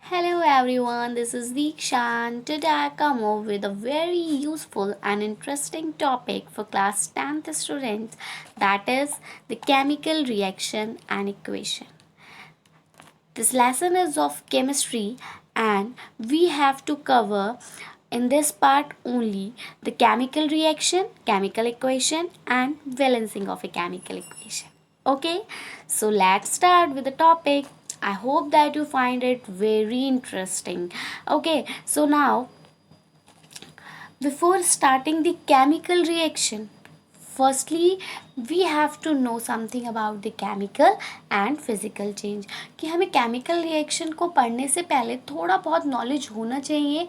Hello everyone, this is Deeksha and today I come up with a very useful and interesting topic for class 10th students, that is the chemical reaction and equation. This lesson is of chemistry and we have to cover in this part only the chemical reaction, chemical equation and balancing of a chemical equation. Okay, so let's start with the topic. I hope that you find it very interesting. Okay, so now before starting the chemical reaction, firstly we have to know something about the chemical and physical change कि हमें chemical reaction को पढ़ने से पहले थोड़ा बहुत knowledge होना चाहिए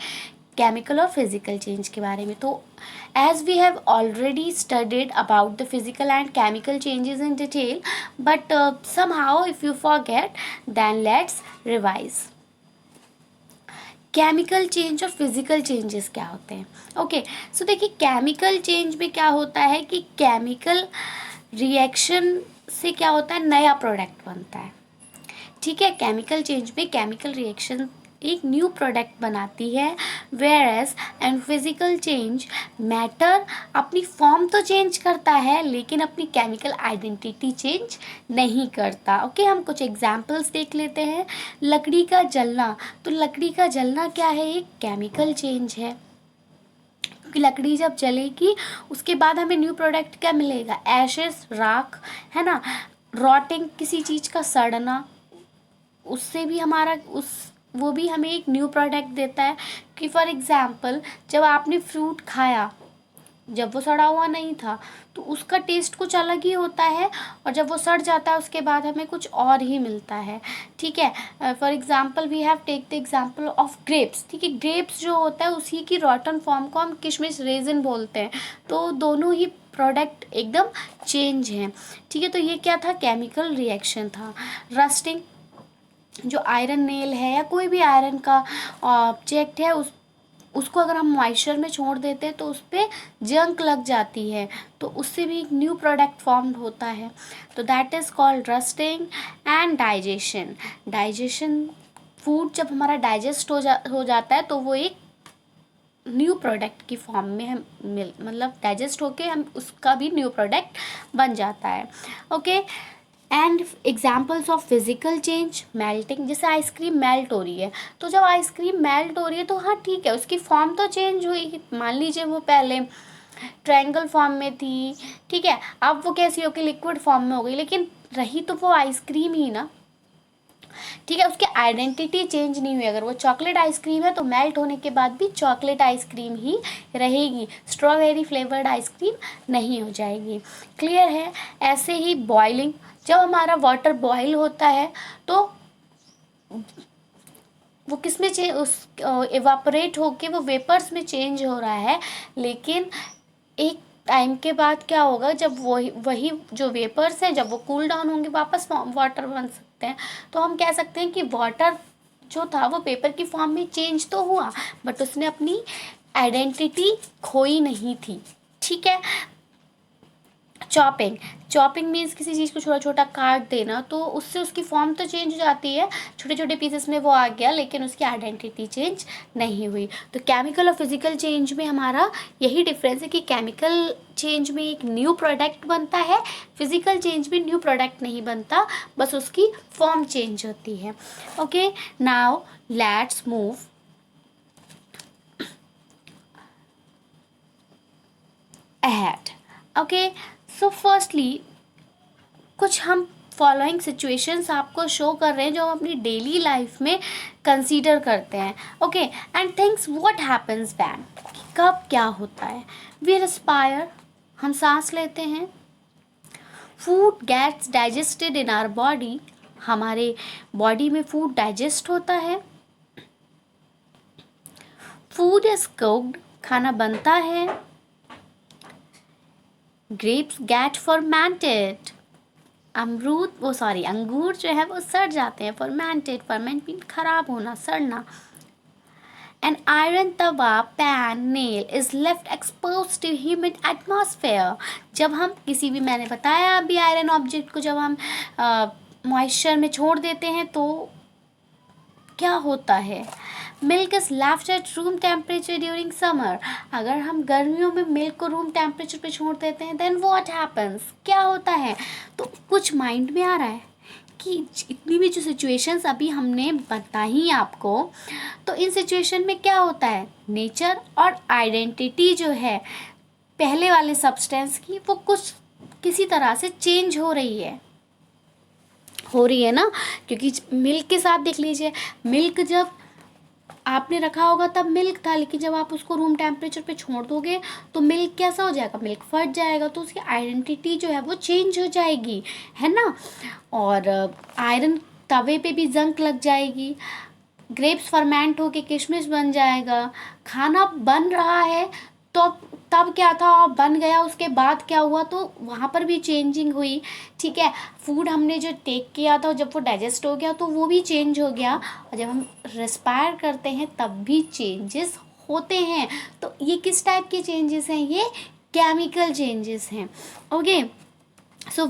केमिकल और फिजिकल चेंज के बारे में. तो as we have already studied about the physical and chemical changes in detail, but somehow if you forget then let's revise. Chemical change और फिजिकल चेंजेस क्या होते हैं. ओके, सो देखिए केमिकल चेंज में क्या होता है कि केमिकल रिएक्शन से क्या होता है, नया प्रोडक्ट बनता है. ठीक है, केमिकल चेंज में केमिकल रिएक्शन एक न्यू प्रोडक्ट बनाती है, whereas and physical change matter अपनी फॉर्म तो चेंज करता है लेकिन अपनी केमिकल आइडेंटिटी चेंज नहीं करता. ओके, हम कुछ एग्जांपल्स देख लेते हैं. लकड़ी का जलना, तो लकड़ी का जलना क्या है, एक केमिकल चेंज है. क्योंकि लकड़ी जब जलेगी उसके बाद हमें न्यू प्रोडक्ट क्या मिलेगा, एशेस, राख, है ना. रॉटिंग, किसी चीज़ का सड़ना, उससे भी हमारा वो भी हमें एक न्यू प्रोडक्ट देता है. कि फॉर एग्ज़ाम्पल जब आपने फ्रूट खाया, जब वो सड़ा हुआ नहीं था तो उसका टेस्ट कुछ अलग ही होता है, और जब वो सड़ जाता है उसके बाद हमें कुछ और ही मिलता है. ठीक है, for example we have take the example of grapes. ठीक है, ग्रेप्स जो होता है उसी की रॉटन फॉर्म को हम किशमिश, रेजिन बोलते हैं. तो दोनों ही प्रोडक्ट एकदम चेंज हैं. ठीक है, तो ये क्या था, केमिकल रिएक्शन था. रस्टिंग, जो आयरन नेल है या कोई भी आयरन का ऑब्जेक्ट है उसको अगर हम मॉइस्चर में छोड़ देते हैं तो उस पर जंक लग जाती है, तो उससे भी एक न्यू प्रोडक्ट फॉर्म होता है. तो that is called rusting. And digestion, food जब हमारा डाइजेस्ट हो जाता है तो वो एक न्यू प्रोडक्ट की फॉर्म में हम मतलब डाइजेस्ट होके हम उसका भी न्यू प्रोडक्ट बन जाता है. Okay, and examples of physical change, melting, जैसे आइसक्रीम मेल्ट हो रही है, तो जब आइसक्रीम मेल्ट हो रही है तो हाँ ठीक है, उसकी फॉर्म तो चेंज हुई. मान लीजिए वो पहले ट्रायंगल फॉर्म में थी, ठीक है, अब वो कैसी होगी, लिक्विड फॉर्म में हो गई, लेकिन रही तो वो आइसक्रीम ही ना. ठीक है, उसकी आइडेंटिटी चेंज नहीं हुई. अगर वो चॉकलेट आइसक्रीम है तो मेल्ट होने के बाद भी चॉकलेट आइसक्रीम ही रहेगी, स्ट्रॉबेरी फ्लेवर्ड आइसक्रीम नहीं हो जाएगी. क्लियर है. ऐसे ही बॉइलिंग, जब हमारा वाटर बॉयल होता है तो वो किस में चेंज, उस इवापोरेट होके वो वेपर्स में चेंज हो रहा है, लेकिन एक टाइम के बाद क्या होगा, जब वही जो वेपर्स हैं जब वो कूल डाउन होंगे वापस वाटर बन सकते हैं. तो हम कह सकते हैं कि वाटर जो था वो पेपर की फॉर्म में चेंज तो हुआ, बट उसने अपनी आइडेंटिटी खोई नहीं थी. ठीक है. चॉपिंग, चॉपिंग मीन्स किसी चीज़ को छोटा छोटा काट देना, तो उससे उसकी फॉर्म तो चेंज हो जाती है, छोटे छोटे पीसेस में वो आ गया लेकिन उसकी आइडेंटिटी चेंज नहीं हुई. तो केमिकल और फिजिकल चेंज में हमारा यही डिफरेंस है कि केमिकल चेंज में एक न्यू प्रोडक्ट बनता है, फिजिकल चेंज में न्यू प्रोडक्ट नहीं बनता, बस उसकी फॉर्म चेंज होती है. Okay, now let's move ahead. Okay, so firstly कुछ हम फॉलोइंग सिचुएशंस आपको शो कर रहे हैं जो हम अपनी डेली लाइफ में कंसीडर करते हैं. Okay, and things what happens when, कब क्या होता है. वी रेस्पायर, हम सांस लेते हैं. Food gets digested in our body, हमारे बॉडी में फूड डाइजेस्ट होता है. फूड इज कुक्ड, खाना बनता है. ग्रेप्स गेट फर्मेंटेड, अंगूर जो है वो सड़ जाते हैं. फर्मेंटेड, फर्मेंट मीन खराब होना, सड़ना. An iron tawa, pan, nail is left expose to humid atmosphere. जब हम किसी भी, मैंने बताया अभी, आयरन ऑब्जेक्ट को जब हम मॉइस्चर में छोड़ देते हैं तो क्या होता है? Milk is left at room temperature during summer. अगर हम गर्मियों में मिल्क को रूम टेम्परेचर पे छोड़ देते हैं, देन व्हाट हैपन्स, क्या होता है? तो कुछ माइंड में आ रहा है कि इतनी भी जो सिचुएशंस अभी हमने बताई आपको, तो इन सिचुएशन में क्या होता है? नेचर और आइडेंटिटी जो है पहले वाले सब्सटेंस की, वो कुछ किसी तरह से चेंज हो रही है ना। क्योंकि मिल्क के साथ देख लीजिए, मिल्क जब आपने रखा होगा तब मिल्क था, लेकिन जब आप उसको रूम टेम्परेचर पे छोड़ दोगे तो मिल्क कैसा हो जाएगा? मिल्क फट जाएगा, तो उसकी आइडेंटिटी जो है वो चेंज हो जाएगी, है ना। और आयरन तवे पे भी जंग लग जाएगी, ग्रेप्स फर्मेंट होके किशमिश बन जाएगा। खाना बन रहा है तो तब क्या था और बन गया, उसके बाद क्या हुआ, तो वहाँ पर भी चेंजिंग हुई। ठीक है, फूड हमने जो टेक किया था जब वो डाइजेस्ट हो गया तो वो भी चेंज हो गया, और जब हम रेस्पायर करते हैं तब भी चेंजेस होते हैं। तो ये किस टाइप के चेंजेस हैं? ये केमिकल चेंजेस हैं। Okay, so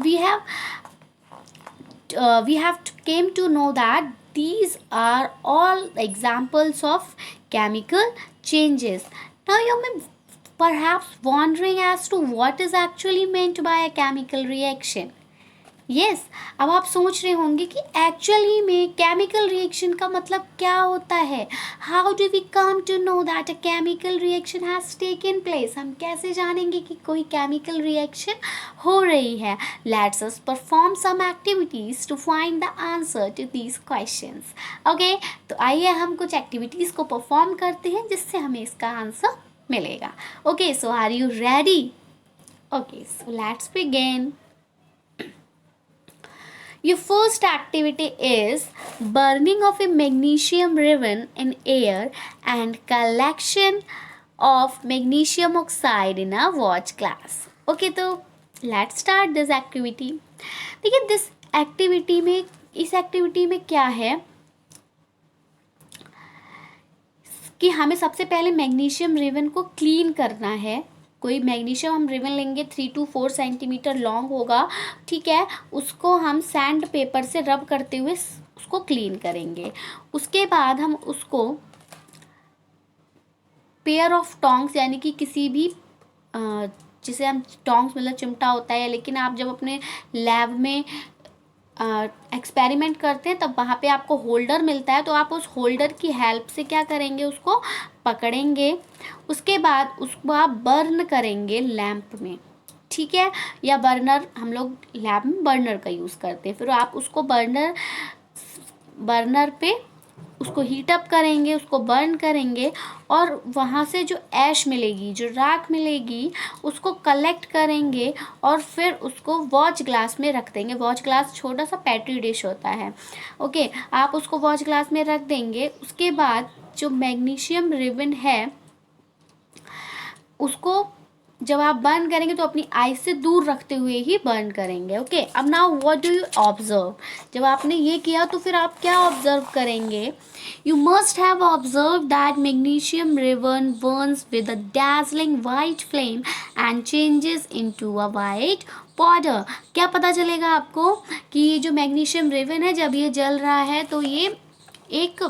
we have came to know that these are all examples of chemical changes. Now you may perhaps wondering as to what is actually meant by a chemical reaction. Yes, अब आप सोच रहे होंगे कि actually में chemical reaction का मतलब क्या होता है। How do we come to know that a chemical reaction has taken place? हम कैसे जानेंगे कि कोई केमिकल रिएक्शन हो रही है? Let's us perform some activities to find the answer to these questions. Okay, तो आइए हम कुछ एक्टिविटीज़ को परफॉर्म करते हैं जिससे हमें इसका आंसर मिलेगा। Okay, so are you ready? Okay, so let's begin. Your first activity is burning of a magnesium ribbon in air and collection of magnesium oxide in a watch glass. Okay, तो let's start this activity. देखिए इस activity में क्या है कि हमें सबसे पहले मैग्नीशियम रिबन को क्लीन करना है। कोई मैग्नीशियम हम रिबन लेंगे 3 to 4 सेंटीमीटर लॉन्ग होगा, ठीक है। उसको हम सैंड पेपर से रब करते हुए उसको क्लीन करेंगे। उसके बाद हम उसको पेयर ऑफ टोंग्स, यानी कि किसी भी जिसे हम टोंग्स मतलब चिमटा होता है, लेकिन आप जब अपने लैब में एक्सपेरिमेंट करते हैं तब वहाँ पे आपको होल्डर मिलता है, तो आप उस होल्डर की हेल्प से क्या करेंगे, उसको पकड़ेंगे। उसके बाद उसको आप बर्न करेंगे लैंप में, ठीक है, या बर्नर, हम लोग लैब में बर्नर का यूज़ करते हैं। फिर आप उसको बर्नर पे उसको हीट अप करेंगे, उसको बर्न करेंगे, और वहाँ से जो ऐश मिलेगी, जो राख मिलेगी, उसको कलेक्ट करेंगे और फिर उसको वॉच ग्लास में रख देंगे। वॉच ग्लास छोटा सा पेट्री डिश होता है, ओके, आप उसको वॉच ग्लास में रख देंगे। उसके बाद जो मैग्नीशियम रिबन है उसको जब आप बर्न करेंगे तो अपनी आइज से दूर रखते हुए ही बर्न करेंगे। ओके, अब now what do you observe? जब आपने ये किया तो फिर आप क्या ऑब्जर्व करेंगे? You must have observe that magnesium ribbon Burns with a dazzling white flame and changes into a white powder. क्या पता चलेगा आपको कि ये जो मैग्नीशियम रिबन है जब ये जल रहा है तो ये एक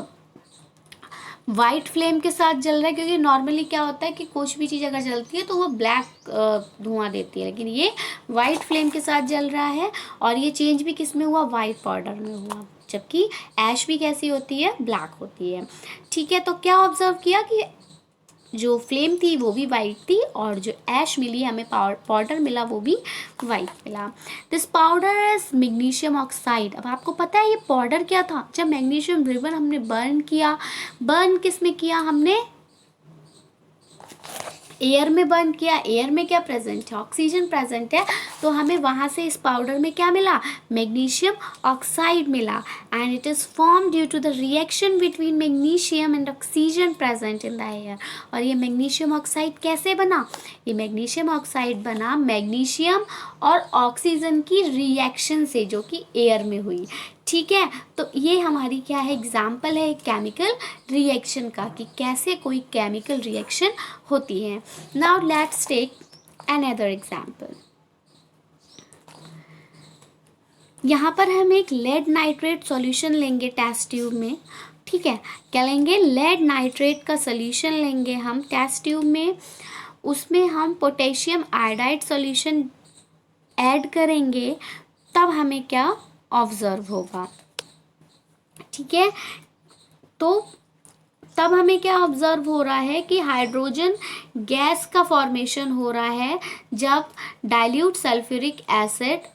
वाइट फ्लेम के साथ जल रहा है, क्योंकि नॉर्मली क्या होता है कि कुछ भी चीज़ अगर जलती है तो वो ब्लैक धुआं देती है, लेकिन ये वाइट फ्लेम के साथ जल रहा है। और ये चेंज भी किस में हुआ? वाइट पाउडर में हुआ, जबकि ऐश भी कैसी होती है? ब्लैक होती है, ठीक है। तो क्या ऑब्जर्व किया कि जो फ्लेम थी वो भी वाइट थी, और जो ऐश मिली हमें पाउडर मिला वो भी वाइट मिला। This powder is magnesium oxide. अब आपको पता है ये पाउडर क्या था? जब मैग्नीशियम रिबन हमने बर्न किया, बर्न किस में किया हमने? एयर में बर्न किया। एयर में क्या प्रेजेंट है? ऑक्सीजन प्रेजेंट है, तो हमें वहाँ से इस पाउडर में क्या मिला? मैग्नीशियम ऑक्साइड मिला। And it is form due to the reaction between magnesium and oxygen present in the air. और ये मैग्नीशियम ऑक्साइड कैसे बना? ये मैग्नीशियम ऑक्साइड बना मैग्नीशियम और ऑक्सीजन की रिएक्शन से, जो कि एयर में हुई, ठीक है। तो ये हमारी क्या है? एग्जाम्पल है केमिकल रिएक्शन का, कि कैसे कोई केमिकल रिएक्शन होती है। Now let's take another example. यहाँ पर हम एक लेड नाइट्रेट सॉल्यूशन लेंगे टेस्ट ट्यूब में, ठीक है, क्या लेंगे, लेड नाइट्रेट का सोल्यूशन लेंगे हम टेस्ट ट्यूब में, उसमें हम पोटेशियम आयोडाइड सॉल्यूशन ऐड करेंगे, तब हमें क्या ऑब्जर्व होगा, ठीक है। तो तब हमें क्या ऑब्जर्व हो रहा है कि हाइड्रोजन गैस का फॉर्मेशन हो रहा है जब डाइल्यूट सल्फ्यूरिक एसिड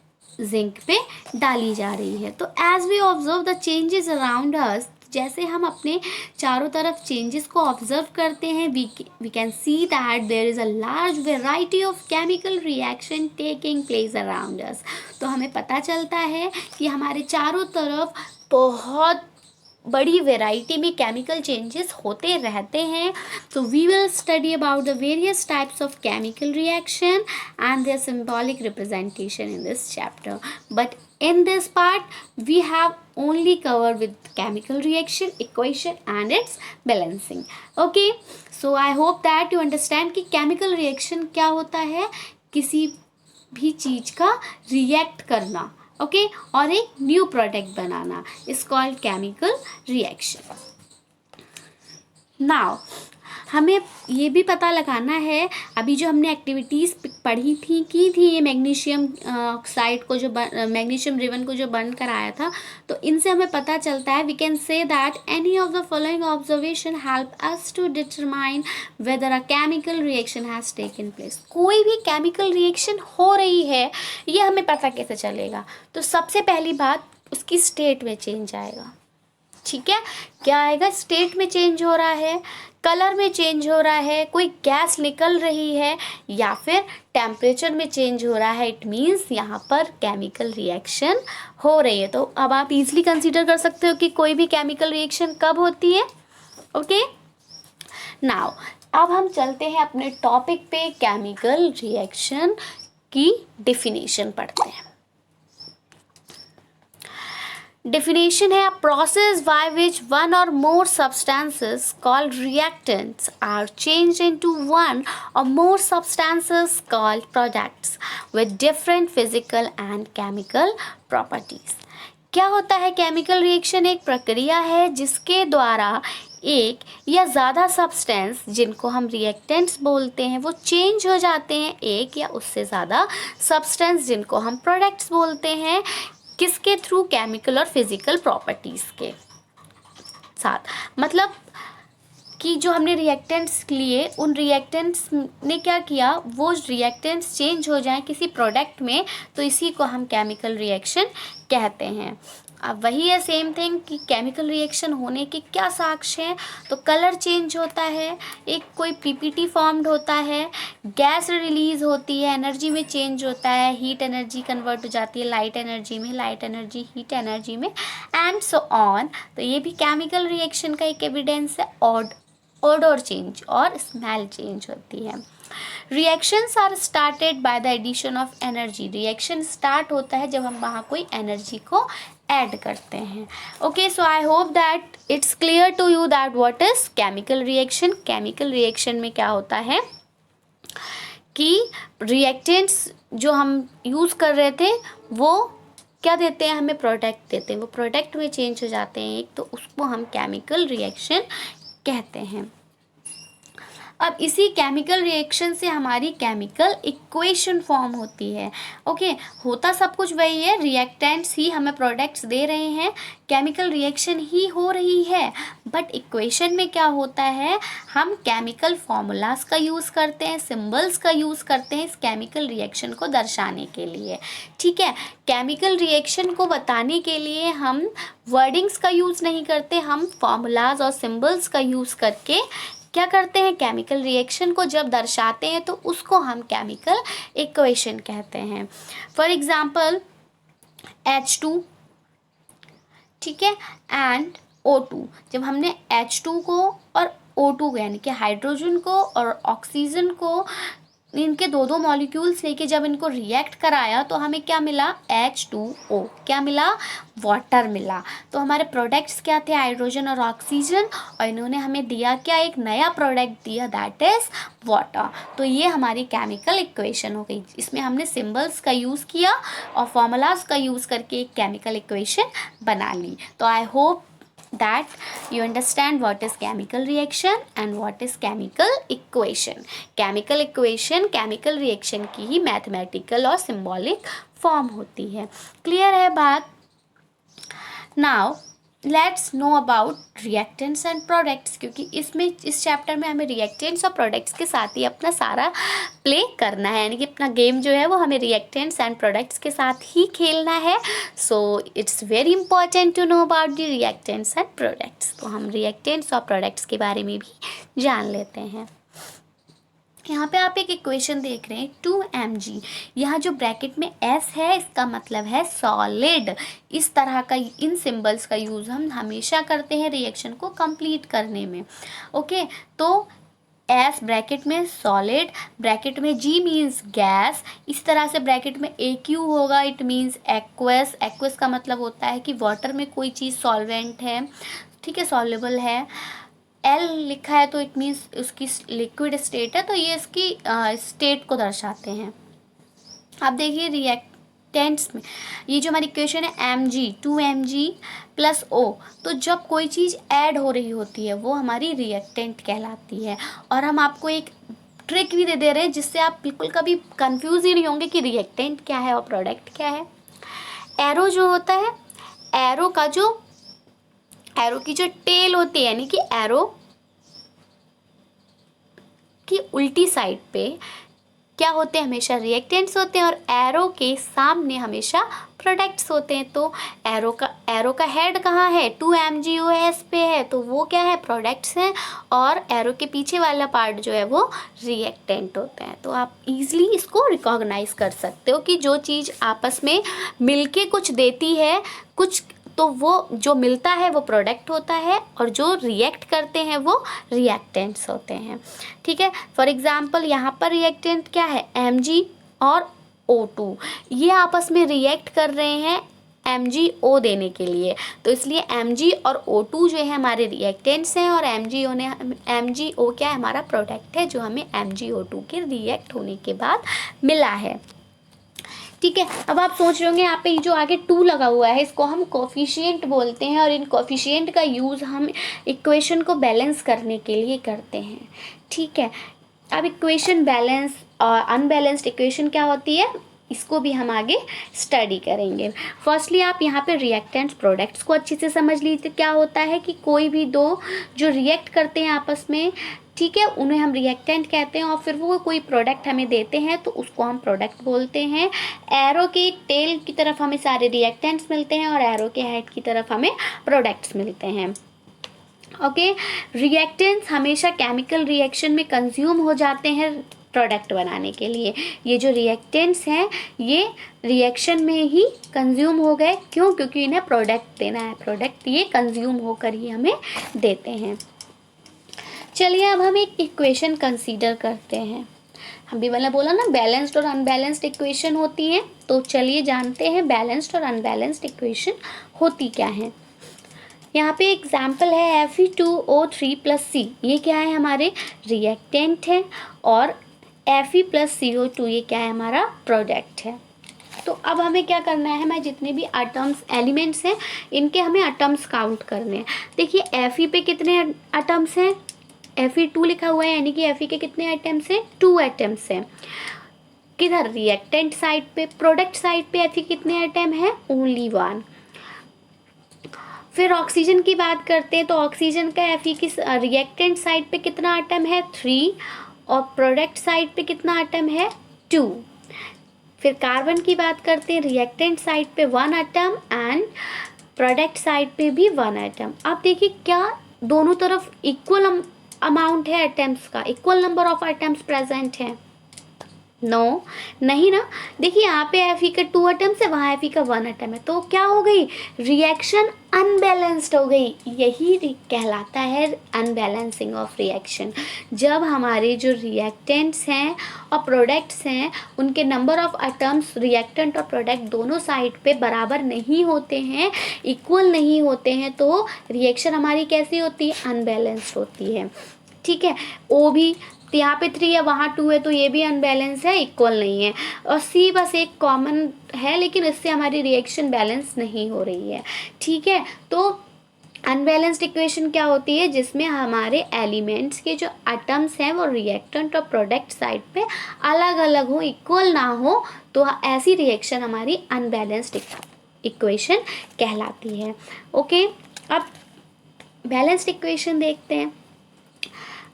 जिंक पे डाली जा रही है। तो as we observe the changes around us, जैसे हम अपने चारों तरफ चेंजेस को ऑब्जर्व करते हैं, we can see that there is a large variety of chemical reaction taking place around us. तो हमें पता चलता है कि हमारे चारों तरफ बहुत बड़ी वेराइटी में केमिकल चेंजेस होते रहते हैं। तो we will study about the various types of chemical reaction and their symbolic representation in this chapter, but in this part we have only covered with chemical reaction, equation and its balancing. Okay, so I hope that you understand कि chemical reaction क्या होता है, किसी भी चीज़ का react करना, okay, और एक new product banana is called chemical reaction. Now हमें ये भी पता लगाना है, अभी जो हमने एक्टिविटीज़ पढ़ी थी की थी, ये मैग्नीशियम ऑक्साइड को जो मैग्नीशियम रिबन को जो बर्न कराया था, तो इनसे हमें पता चलता है, we can say that any of the following observation help us to determine whether a chemical reaction has taken place. कोई भी केमिकल रिएक्शन हो रही है ये हमें पता कैसे चलेगा, तो सबसे पहली बात उसकी स्टेट में चेंज आएगा, ठीक है। क्या आएगा, स्टेट में चेंज हो रहा है, कलर में चेंज हो रहा है, कोई गैस निकल रही है, या फिर टेम्परेचर में चेंज हो रहा है, इट मीन्स यहाँ पर केमिकल रिएक्शन हो रही है। तो अब आप इजीली कंसीडर कर सकते हो कि कोई भी केमिकल रिएक्शन कब होती है। ओके, नाउ अब हम चलते हैं अपने टॉपिक पे, केमिकल रिएक्शन की डेफिनेशन पढ़ते हैं। Definition है a process by which one or more substances called reactants are changed into one or more substances called products with different physical and chemical properties. क्या होता है केमिकल रिएक्शन? एक प्रक्रिया है जिसके द्वारा एक या ज़्यादा सब्सटेंस, जिनको हम रिएक्टेंट्स बोलते हैं, वो चेंज हो जाते हैं एक या उससे ज़्यादा सब्सटेंस, जिनको हम प्रोडक्ट्स बोलते हैं, किसके थ्रू? केमिकल और फिजिकल प्रॉपर्टीज़ के साथ। मतलब कि जो हमने रिएक्टेंट्स लिए, उन रिएक्टेंट्स ने क्या किया, वो रिएक्टेंट्स चेंज हो जाएं किसी प्रोडक्ट में, तो इसी को हम केमिकल रिएक्शन कहते हैं। अब वही है सेम थिंग कि केमिकल रिएक्शन होने के क्या साक्ष्य हैं, तो कलर चेंज होता है, एक कोई पीपीटी फॉर्म्ड होता है, गैस रिलीज होती है, एनर्जी में चेंज होता है, हीट एनर्जी कन्वर्ट हो जाती है लाइट एनर्जी में, लाइट एनर्जी हीट एनर्जी में, एंड सो ऑन। तो ये भी केमिकल रिएक्शन का एक एविडेंस है। ऑर्डर चेंज और स्मेल चेंज होती है। Reactions are started by the addition of energy. Reaction start होता है जब हम वहाँ कोई एनर्जी को ऐड करते हैं। Okay, so I hope that it's clear to you that what is chemical reaction. Chemical reaction में क्या होता है कि रिएक्टेंट्स जो हम यूज़ कर रहे थे वो क्या देते हैं, हमें प्रोडक्ट देते हैं, वो प्रोडक्ट में चेंज हो जाते हैं एक, तो उसको हम केमिकल रिएक्शन कहते हैं। अब इसी केमिकल रिएक्शन से हमारी केमिकल इक्वेशन फॉर्म होती है। ओके, होता सब कुछ वही है, रिएक्टेंट्स ही हमें प्रोडक्ट्स दे रहे हैं, केमिकल रिएक्शन ही हो रही है, बट इक्वेशन में क्या होता है, हम केमिकल फॉर्मूलाज का यूज़ करते हैं, सिंबल्स का यूज़ करते हैं इस केमिकल रिएक्शन को दर्शाने के लिए। ठीक है, केमिकल रिएक्शन को बताने के लिए हम वर्डिंग्स का यूज़ नहीं करते, हम फॉर्मूलाज और सिंबल्स का यूज़ करके क्या करते हैं, केमिकल रिएक्शन को जब दर्शाते हैं तो उसको हम केमिकल इक्वेशन कहते हैं। फॉर एग्जांपल H2, ठीक है, एंड O2। जब हमने H2 को और O2 को यानी कि हाइड्रोजन को और ऑक्सीजन को, इनके दो मॉलिक्यूल्स लेके जब इनको रिएक्ट कराया तो हमें क्या मिला, H2O, क्या मिला, वाटर मिला। तो हमारे प्रोडक्ट्स क्या थे, हाइड्रोजन और ऑक्सीजन, और इन्होंने हमें दिया क्या, एक नया प्रोडक्ट दिया, दैट इज वाटर। तो ये हमारी केमिकल इक्वेशन हो गई। इसमें हमने सिंबल्स का यूज़ किया और फॉर्मूलाज का यूज़ करके एक केमिकल इक्वेशन बना ली। तो I hope that you understand what is chemical reaction and what is chemical equation. Chemical equation chemical reaction की ही mathematical और symbolic form होती है. Clear है बात? Now let's know about reactants and products, क्योंकि इस चैप्टर में हमें रिएक्टेंट्स और प्रोडक्ट्स के साथ ही अपना सारा प्ले करना है, यानी कि अपना गेम जो है वो हमें रिएक्टेंट्स एंड प्रोडक्ट्स के साथ ही खेलना है. So it's very important to know about the reactants and products. तो हम रिएक्टेंट्स और प्रोडक्ट्स के बारे में भी जान लेते हैं. यहाँ पे आप एक इक्वेशन देख रहे हैं 2mg. यहाँ जो ब्रैकेट में s है इसका मतलब है सॉलिड. इस तरह का इन सिंबल्स का यूज़ हम हमेशा करते हैं रिएक्शन को कंप्लीट करने में. ओके, तो s ब्रैकेट में सॉलिड, ब्रैकेट में g मीन्स गैस. इस तरह से ब्रैकेट में aq होगा, इट मीन्स एक्वस. एक्वस का मतलब होता है कि वाटर में कोई चीज़ सॉल्वेंट है, ठीक है, सॉल्युबल है. L लिखा है तो इट मीन्स उसकी लिक्विड स्टेट है, तो ये इसकी स्टेट को दर्शाते हैं. अब देखिए रिएक्टेंट्स में ये जो हमारी इक्वेशन है mg 2mg प्लस o, तो जब कोई चीज़ ऐड हो रही होती है वो हमारी रिएक्टेंट कहलाती है. और हम आपको एक ट्रिक भी दे रहे हैं जिससे आप बिल्कुल कभी कंफ्यूज ही नहीं होंगे कि रिएक्टेंट क्या है और प्रोडक्ट क्या है. एरो जो होता है, एरो की जो टेल होती है, यानी कि एरो की उल्टी साइड पे क्या होते हैं, हमेशा रिएक्टेंट्स होते हैं, और एरो के सामने हमेशा प्रोडक्ट्स होते हैं. तो एरो का हेड कहाँ है, 2mgOs पे है, तो वो क्या है, प्रोडक्ट्स हैं. और एरो के पीछे वाला पार्ट जो है वो रिएक्टेंट होता है. तो आप इजीली इसको रिकॉग्नाइज कर सकते हो कि जो चीज़ आपस में मिलके कुछ देती है कुछ, तो वो जो मिलता है वो प्रोडक्ट होता है और जो रिएक्ट करते हैं वो रिएक्टेंट्स होते हैं. ठीक है, फॉर एग्जांपल यहाँ पर रिएक्टेंट क्या है, Mg और O2. ये आपस में रिएक्ट कर रहे हैं MgO देने के लिए, तो इसलिए Mg और O2 जो है हमारे रिएक्टेंट्स हैं और MgO क्या है, हमारा प्रोडक्ट है जो हमें MgO2 के रिएक्ट होने के बाद मिला है. ठीक है, अब आप सोच रहे होंगे यहाँ पे जो आगे 2 लगा हुआ है इसको हम कोफिशिएंट बोलते हैं, और इन कोफिशिएंट का यूज़ हम इक्वेशन को बैलेंस करने के लिए करते हैं. ठीक है, अब इक्वेशन बैलेंस और अनबैलेंस्ड इक्वेशन क्या होती है इसको भी हम आगे स्टडी करेंगे. फर्स्टली आप यहाँ पे रिएक्टेंट्स प्रोडक्ट्स को अच्छे से समझ लीजिए. क्या होता है कि कोई भी दो जो रिएक्ट करते हैं आपस में, ठीक है, उन्हें हम रिएक्टेंट कहते हैं, और फिर वो कोई प्रोडक्ट हमें देते हैं तो उसको हम प्रोडक्ट बोलते हैं. एरो की टेल की तरफ हमें सारे रिएक्टेंट्स मिलते हैं और एरो के हेड की तरफ हमें प्रोडक्ट्स मिलते हैं. ओके, रिएक्टेंट्स हमेशा केमिकल रिएक्शन में कंज्यूम हो जाते हैं प्रोडक्ट बनाने के लिए. ये जो रिएक्टेंट्स हैं ये रिएक्शन में ही कंज्यूम हो गए. क्यों? क्योंकि इन्हें प्रोडक्ट देना है, प्रोडक्ट ये कंज्यूम होकर ही हमें देते हैं. चलिए अब हम एक इक्वेशन कंसीडर करते हैं. हम भी मैंने बोला ना बैलेंस्ड और अनबैलेंस्ड इक्वेशन होती हैं, तो चलिए जानते हैं बैलेंस्ड और अनबैलेंस्ड इक्वेशन होती क्या है. यहाँ पे एग्जाम्पल है Fe2O3 + C. ये क्या है, हमारे रिएक्टेंट है, और Fe + CO2 ये क्या है, हमारा प्रोडक्ट है. तो अब हमें क्या करना है, हमें जितने भी एटम्स एलिमेंट्स हैं इनके हमें एटम्स काउंट करने हैं. देखिए Fe पे कितने एटम्स हैं, Fe2 लिखा हुआ है, यानी कि Fe के कितने एटम्स हैं, 2 एटम्स हैं. किधर, रिएक्टेंट साइड पे. प्रोडक्ट साइड पे Fe कितने एटम हैं, ओनली 1. फिर ऑक्सीजन की बात करते हैं, तो ऑक्सीजन का Fe की रिएक्टेंट साइड पे कितना एटम है, 3, और प्रोडक्ट साइड पे कितना एटम है, 2. फिर कार्बन की बात करते हैं, रिएक्टेंट साइड पे 1 एटम एंड प्रोडक्ट साइड पे भी 1 एटम. अब देखिए क्या दोनों तरफ इक्वल अमाउंट है एटम्स का, equal number of atoms present हैं, नो नहीं ना. देखिए यहाँ पे Fe का 2 एटम्स है, वहाँ Fe का 1 एटम है, तो क्या हो गई, रिएक्शन अनबैलेंस्ड हो गई. यही कहलाता है अनबैलेंसिंग ऑफ रिएक्शन. जब हमारे जो रिएक्टेंट्स हैं और प्रोडक्ट्स हैं उनके नंबर ऑफ एटम्स रिएक्टेंट और प्रोडक्ट दोनों साइड पे बराबर नहीं होते हैं, इक्वल नहीं होते हैं, तो रिएक्शन हमारी कैसी होती है, अनबैलेंस्ड होती है. ठीक है, O भी यहाँ पे 3 है, वहाँ 2 है, तो ये भी अनबैलेंस है, इक्वल नहीं है. और C बस एक कॉमन है, लेकिन इससे हमारी रिएक्शन बैलेंस नहीं हो रही है. ठीक है, तो अनबैलेंस्ड इक्वेशन क्या होती है, जिसमें हमारे एलिमेंट्स के जो एटम्स हैं वो रिएक्टेंट और प्रोडक्ट साइड पे अलग अलग हो, इक्वल ना हो, तो ऐसी रिएक्शन हमारी अनबैलेंस्ड इक्वेशन कहलाती है। ओके, अब बैलेंस्ड इक्वेशन देखते हैं।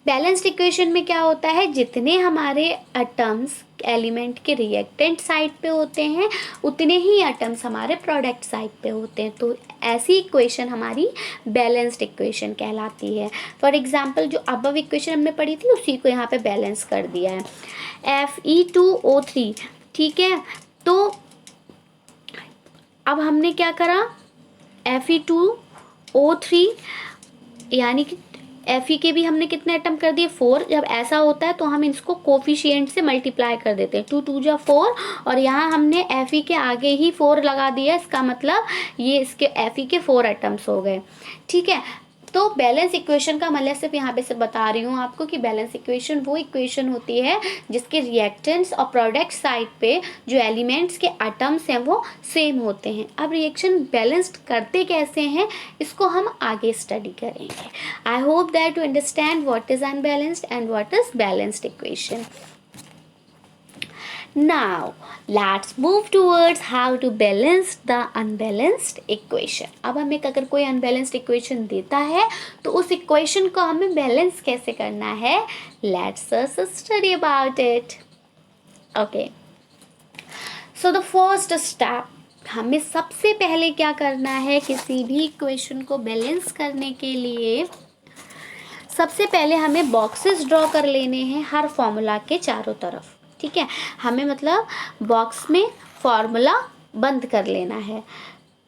बैलेंस्ड इक्वेशन में क्या होता है, जितने हमारे एटम्स एलिमेंट के रिएक्टेंट साइड पे होते हैं उतने ही एटम्स हमारे प्रोडक्ट साइड पे होते हैं, तो ऐसी इक्वेशन हमारी बैलेंस्ड इक्वेशन कहलाती है। फॉर एग्जांपल जो अबव इक्वेशन हमने पढ़ी थी उसी को यहाँ पे बैलेंस कर दिया है, Fe2O3, ठीक है। तो अब हमने क्या करा, Fe2O3 यानी कि Fe के भी हमने कितने एटम कर दिए, 4। जब ऐसा होता है तो हम इसको कोफिशिएंट से मल्टीप्लाई कर देते हैं, 2 2 जा 4, और यहाँ हमने Fe के आगे ही 4 लगा दिया, इसका मतलब ये इसके Fe के 4 एटम्स हो गए, ठीक है। तो बैलेंस इक्वेशन का मतलब सिर्फ यहाँ पे से बता रही हूँ आपको कि बैलेंस इक्वेशन वो इक्वेशन होती है जिसके रिएक्टेंट्स और प्रोडक्ट साइड पे जो एलिमेंट्स के एटम्स हैं वो सेम होते हैं। अब रिएक्शन बैलेंस्ड करते कैसे हैं इसको हम आगे स्टडी करेंगे। आई hope that you understand what is unbalanced and what is balanced equation. Now let's move towards how to balance the unbalanced equation. अब हमें अगर कोई unbalanced equation देता है तो उस equation को हमें balance कैसे करना है, let's us study about it. Okay. So the first step, हमें सबसे पहले क्या करना है, किसी भी equation को balance करने के लिए सबसे पहले हमें बॉक्सेस ड्रॉ कर लेने हैं हर फॉर्मूला के चारों तरफ, ठीक है। हमें मतलब बॉक्स में फॉर्मूला बंद कर लेना है।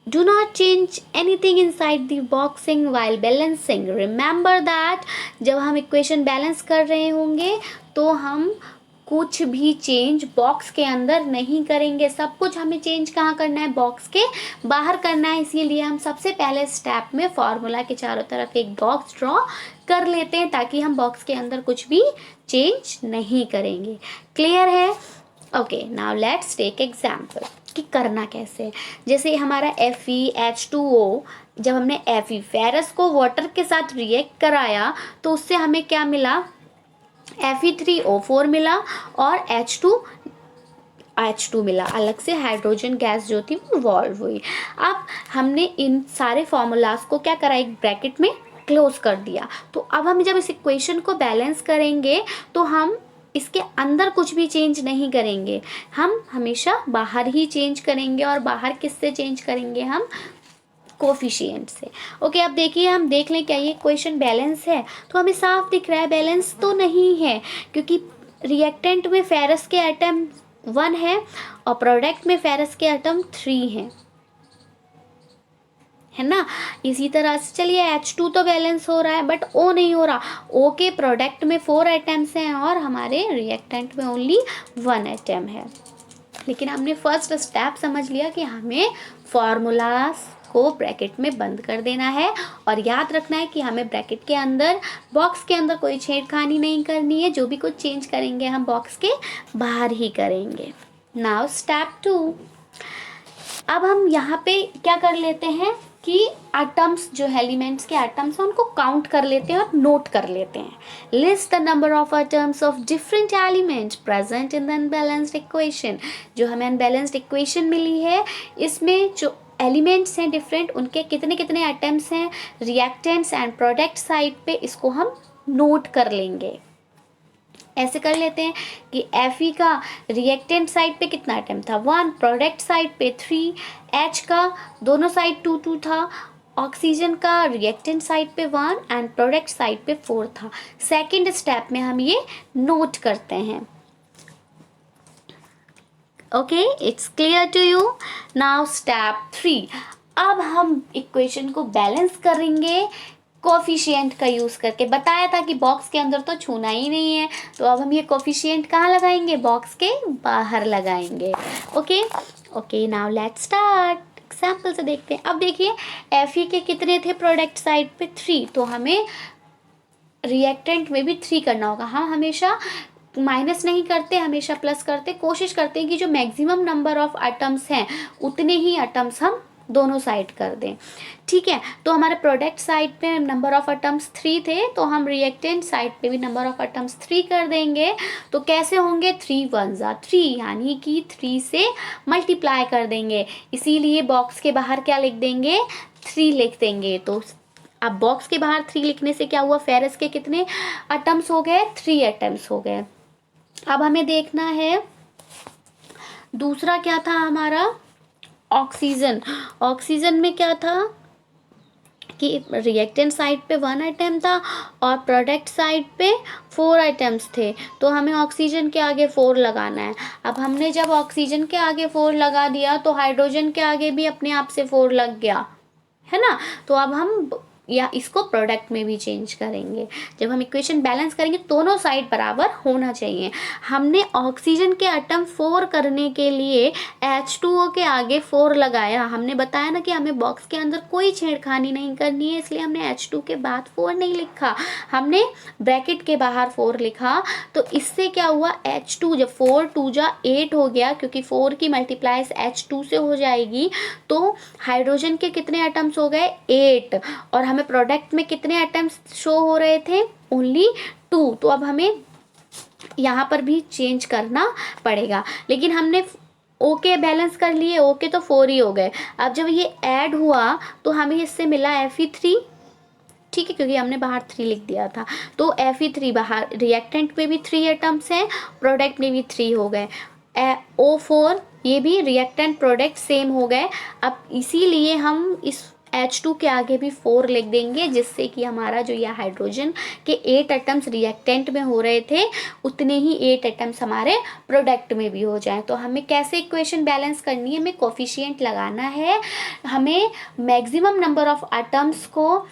Do not change anything inside the boxing while balancing. Remember that जब हम इक्वेशन बैलेंस कर रहे होंगे तो हम कुछ भी चेंज बॉक्स के अंदर नहीं करेंगे, सब कुछ हमें चेंज कहाँ करना है, बॉक्स के बाहर करना है। इसीलिए हम सबसे पहले स्टेप में फॉर्मूला के चारों तरफ एक बॉक्स ड्रॉ कर लेते हैं ताकि हम बॉक्स के अंदर कुछ भी चेंज नहीं करेंगे। क्लियर है? Okay, now let's take example कि करना कैसे है। जैसे हमारा FeH2O, जब हमने Fe फेरस को वाटर के साथ रिएक्ट कराया तो उससे हमें क्या मिला, Fe3O4 मिला और H2 मिला, अलग से हाइड्रोजन गैस जो थी वो इवॉल्व हुई। अब हमने इन सारे फॉर्मूलाज को क्या करा, एक ब्रैकेट में क्लोज कर दिया। तो अब हम जब इस इक्वेशन को बैलेंस करेंगे तो हम इसके अंदर कुछ भी चेंज नहीं करेंगे, हम हमेशा बाहर ही चेंज करेंगे। और बाहर किससे चेंज करेंगे, हम कोफिशिएंट से। ओके, अब देखिए हम देख लें क्या ये इक्वेशन बैलेंस है, तो हमें साफ दिख रहा है बैलेंस तो नहीं है, क्योंकि रिएक्टेंट में फेरस के एटम 1 है और प्रोडक्ट में फेरस के एटम 3 हैं, है ना। इसी तरह से चलिए H2 तो बैलेंस हो रहा है बट O नहीं हो रहा। O के प्रोडक्ट में 4 एटम्स हैं और हमारे रिएक्टेंट में ओनली 1 एटम है। लेकिन हमने फर्स्ट स्टेप समझ लिया कि हमें फॉर्मूलाज को ब्रैकेट में बंद कर देना है और याद रखना है कि हमें ब्रैकेट के अंदर, बॉक्स के अंदर कोई छेड़खानी नहीं करनी है। जो भी कुछ चेंज करेंगे हम बॉक्स के बाहर ही करेंगे। नाउ स्टेप 2, अब हम यहाँ पे क्या कर लेते हैं कि एटम्स, जो एलिमेंट्स के एटम्स हैं उनको काउंट कर लेते हैं और नोट कर लेते हैं। List the number of atoms of different elements present in the unbalanced equation. जो हमें अनबैलेंस्ड इक्वेशन मिली है इसमें जो एलिमेंट्स हैं डिफरेंट, उनके कितने कितने एटम्स हैं रिएक्टेंट्स एंड प्रोडक्ट साइड पे, इसको हम नोट कर लेंगे। ऐसे कर लेते हैं कि Fe का रिएक्टेंट साइड पे कितना एटम था, 1, प्रोडक्ट साइड पे 3, H का दोनों साइड 2 2 था, ऑक्सीजन का रिएक्टेंट साइड पे 1 एंड प्रोडक्ट साइड पे 4 था। सेकेंड स्टेप में हम ये नोट करते हैं। Okay, it's clear to you. Now step 3, अब हम इक्वेशन को बैलेंस करेंगे कोफिशिएंट का यूज़ करके। बताया था कि बॉक्स के अंदर तो छूना ही नहीं है, तो अब हम ये कोफिशिएंट कहाँ लगाएंगे, बॉक्स के बाहर लगाएंगे। Okay okay, now let's start. Example से देखते हैं। अब देखिए Fe के कितने थे प्रोडक्ट साइड पे, 3, तो हमें रिएक्टेंट में भी 3 करना होगा। हम हमेशा माइनस नहीं करते, हमेशा प्लस करते, कोशिश करते हैं कि जो मैक्सिमम नंबर ऑफ एटम्स हैं उतने ही एटम्स हम दोनों साइड कर दें। ठीक है, तो हमारे प्रोडक्ट साइड पे नंबर ऑफ एटम्स 3 थे, तो हम रिएक्टेंट साइड पे भी नंबर ऑफ एटम्स 3 कर देंगे। तो कैसे होंगे, 3 1 जा 3, यानी कि 3 से मल्टीप्लाई कर देंगे, इसीलिए बॉक्स के बाहर क्या लिख देंगे, 3 लिख देंगे। तो अब बॉक्स के बाहर 3 लिखने से क्या हुआ, फेरस के कितने एटम्स हो गए, 3 एटम्स हो गए। अब हमें देखना है दूसरा क्या था हमारा, ऑक्सीजन। ऑक्सीजन में क्या था कि रिएक्टेंट साइड पे 1 आइटम था और प्रोडक्ट साइड पे 4 आइटम्स थे, तो हमें ऑक्सीजन के आगे 4 लगाना है। अब हमने जब ऑक्सीजन के आगे 4 लगा दिया तो हाइड्रोजन के आगे भी अपने आप से 4 लग गया, है ना। तो अब हम या इसको प्रोडक्ट में भी चेंज करेंगे। जब हम इक्वेशन बैलेंस करेंगे दोनों साइड बराबर होना चाहिए। हमने ऑक्सीजन के एटम 4 करने के लिए H2O के आगे 4 लगाया। हमने बताया ना कि हमें बॉक्स के अंदर कोई छेड़खानी नहीं करनी है, इसलिए हमने H2 के बाद 4 नहीं लिखा, हमने ब्रैकेट के बाहर 4 लिखा। तो इससे क्या हुआ, H2 जब 4 2 जा 8 हो गया, क्योंकि 4 की मल्टीप्लाइज H2 से हो जाएगी, तो हाइड्रोजन के कितने एटम्स हो गए, 8, और हमें प्रोडक्ट में कितने एटम्स शो हो रहे थे, ओनली 2। तो अब हमें यहाँ पर भी चेंज करना पड़ेगा, लेकिन हमने ओके बैलेंस कर लिए, ओके तो 4 ही हो गए। अब जब ये ऐड हुआ तो हमें इससे मिला Fe3, ठीक है, क्योंकि हमने बाहर 3 लिख दिया था, तो Fe3 बाहर, रिएक्टेंट में भी 3 एटम्स हैं, प्रोडक्ट में भी 3 हो गए। O4 ये भी रिएक्टेंट प्रोडक्ट सेम हो गए। अब इसीलिए हम इस H2 के आगे भी 4 लिख देंगे, जिससे कि हमारा जो यह हाइड्रोजन के 8 एटम्स रिएक्टेंट में हो रहे थे, उतने ही 8 एटम्स हमारे प्रोडक्ट में भी हो जाएं। तो हमें कैसे इक्वेशन बैलेंस करनी है, हमें कोफिशिएंट लगाना है, हमें मैक्सिमम नंबर ऑफ एटम्स को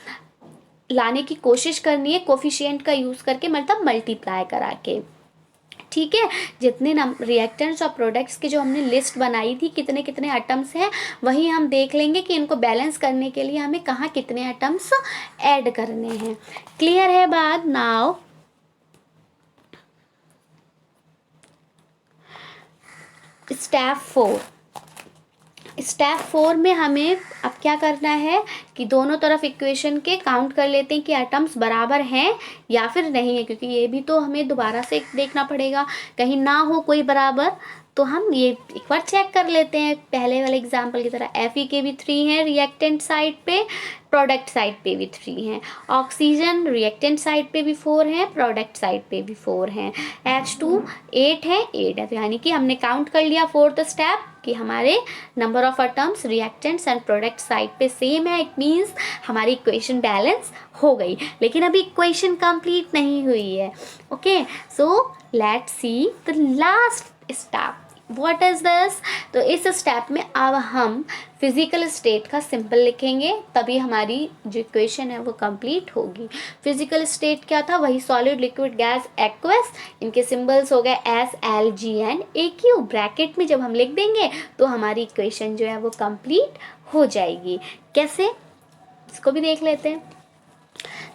लाने की कोशिश करनी है कोफिशिएंट का यूज़ करके, मतलब मल्टीप्लाई करा के। ठीक है, जितने रिएक्टेंट्स और प्रोडक्ट्स की जो हमने लिस्ट बनाई थी कितने कितने एटम्स हैं, वही हम देख लेंगे कि इनको बैलेंस करने के लिए हमें कहाँ कितने एटम्स ऐड करने हैं। क्लियर है बात। नाउ स्टेप 4 में हमें अब क्या करना है कि दोनों तरफ इक्वेशन के काउंट कर लेते हैं कि एटम्स बराबर हैं या फिर नहीं है, क्योंकि ये भी तो हमें दोबारा से देखना पड़ेगा, कहीं ना हो कोई बराबर, तो हम ये एक बार चेक कर लेते हैं पहले वाले एग्जाम्पल की तरह। Fe के भी 3 हैं रिएक्टेंट साइड पे, प्रोडक्ट साइड पे भी 3 हैं। ऑक्सीजन रिएक्टेंट साइड पे भी 4 हैं, प्रोडक्ट साइड पे भी 4 हैं। H2 8 है, 8 है, यानी कि हमने काउंट कर लिया 4th स्टेप कि हमारे number of atoms reactants and product side पे सेम है। इट मीन्स हमारी इक्वेशन बैलेंस हो गई, लेकिन अभी इक्वेशन कंप्लीट नहीं हुई है। Okay, so let's see the last step. What is this? तो इस स्टेप में अब हम फिजिकल स्टेट का सिंबल लिखेंगे, तभी हमारी जो इक्वेशन है वो कंप्लीट होगी। फिजिकल स्टेट क्या था, वही सॉलिड, लिक्विड, गैस, एक्वस। इनके सिंबल्स हो गए SLGN AQ। ब्रैकेट में जब हम लिख देंगे तो हमारी इक्वेशन जो है वो कंप्लीट हो जाएगी। कैसे, इसको भी देख लेते हैं।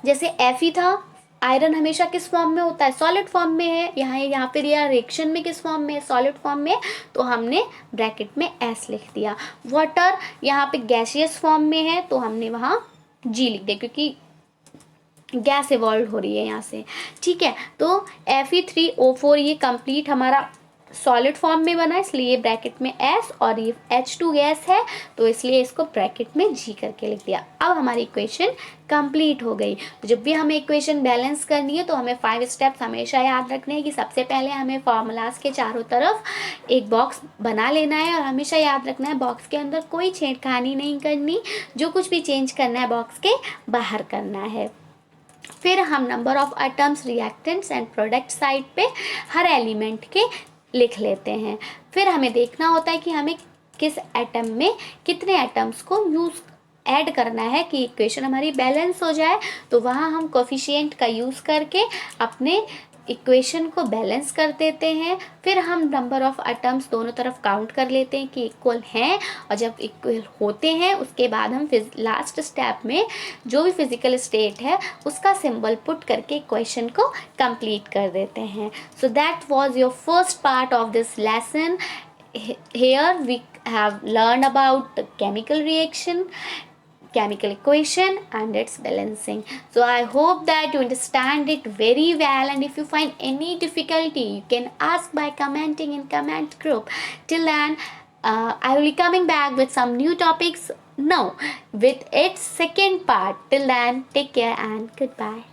जैसे Fe था, आयरन हमेशा किस फॉर्म में होता है, सॉलिड फॉर्म में है। यहाँ पे रिएक्शन में किस फॉर्म में है, सॉलिड फॉर्म में, तो हमने ब्रैकेट में S लिख दिया। वाटर यहाँ पे गैसियस फॉर्म में है, तो हमने वहाँ G लिख दिया, क्योंकि गैस इवॉल्व हो रही है यहाँ से। ठीक है, तो Fe3O4 ये कंप्लीट हमारा सॉलिड फॉर्म में बना, इसलिए ब्रैकेट में S, और ये H2 गैस है तो इसलिए इसको ब्रैकेट में G करके लिख दिया। अब हमारी इक्वेशन कंप्लीट हो गई। तो जब भी हमें इक्वेशन बैलेंस करनी है तो हमें 5 स्टेप्स हमेशा याद रखने हैं कि सबसे पहले हमें फार्मूलाज के चारों तरफ एक बॉक्स बना लेना है, और हमेशा याद रखना है बॉक्स के अंदर कोई छेड़खानी नहीं करनी, जो कुछ भी चेंज करना है बॉक्स के बाहर करना है। फिर हम number of atoms reactants and product side पे हर एलिमेंट के लिख लेते हैं। फिर हमें देखना होता है कि हमें किस एटम में कितने एटम्स को यूज़ ऐड करना है कि इक्वेशन हमारी बैलेंस हो जाए। तो वहाँ हम कोफिशिएंट का यूज़ करके अपने इक्वेशन को बैलेंस कर देते हैं। फिर हम नंबर ऑफ एटम्स दोनों तरफ काउंट कर लेते हैं कि इक्वल हैं, और जब इक्वल होते हैं उसके बाद हम लास्ट स्टेप में जो भी फिजिकल स्टेट है उसका सिंबल पुट करके इक्वेशन को कंप्लीट कर देते हैं। So that was your first part of this lesson. Here have learned about the chemical reaction, chemical equation and its balancing. So I hope that you understand it very well, and if you find any difficulty you can ask by commenting in comment group. Till then, I will be coming back with some new topics now with its second part. Till then, take care and goodbye.